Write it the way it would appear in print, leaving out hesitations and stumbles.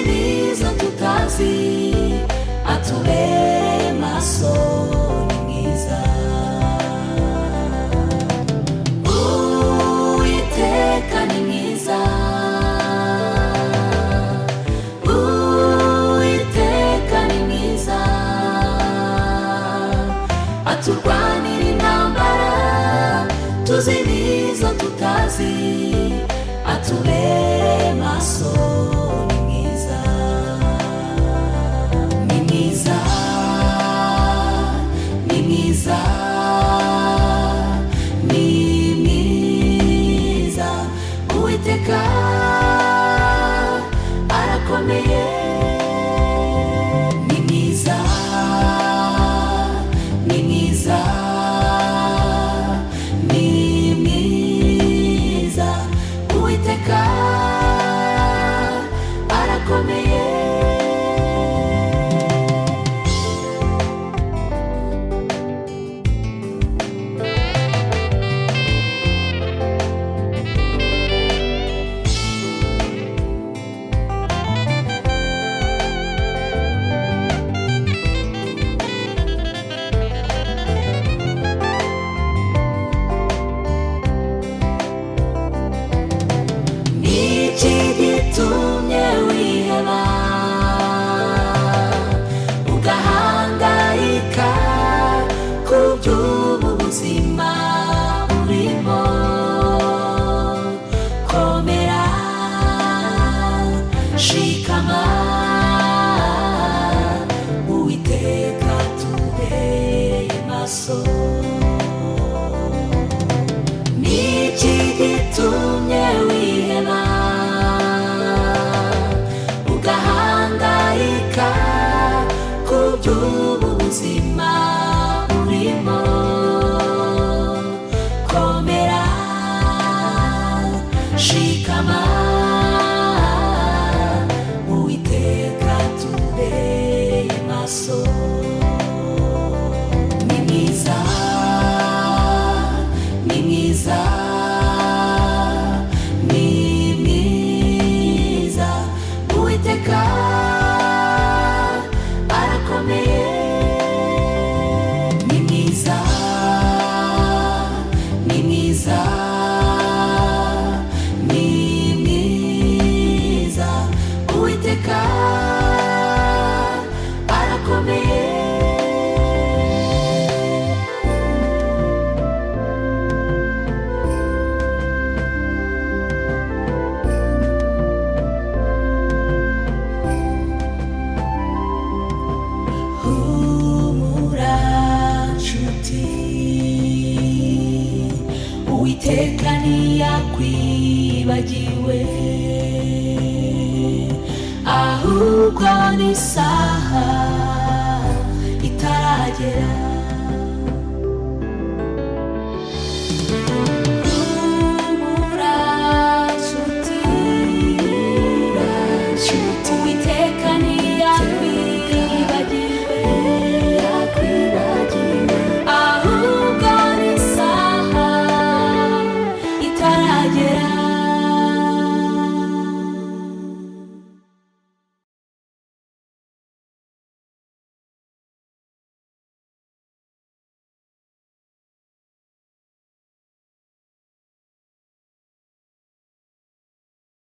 n'izo tutazi, atubere maso ni mwiza. Uwiteka ni mwiza, Uwiteka ni mwiza, aturwanira intambara tuzi n'izo tutazi, atubere maso ni mwiza. Ni mwiza, ni mwiza, ni mwiza, Uwiteka arakomeye. Ni mwiza, ni mwiza, ni mwiza, Uwiteka arakomeye. Gitumye wiheba ugahangayika kuby'ubu buzima urimo, komera shikama, Uwiteka tubereye maso. Niki gitumye wiheba ugahangayika kuby'ubu buzima urimo, komera shikama, Uwiteka tubereye maso. Ni mwiza, ni mwiza, ni mwiza, Uwiteka arakomeye. Ni mwiza, ni mwiza, ni mwiza, Uwiteka arakomeye. Uwiteka ntiyakwibagiwe, ahubwo ni isaha itaragera.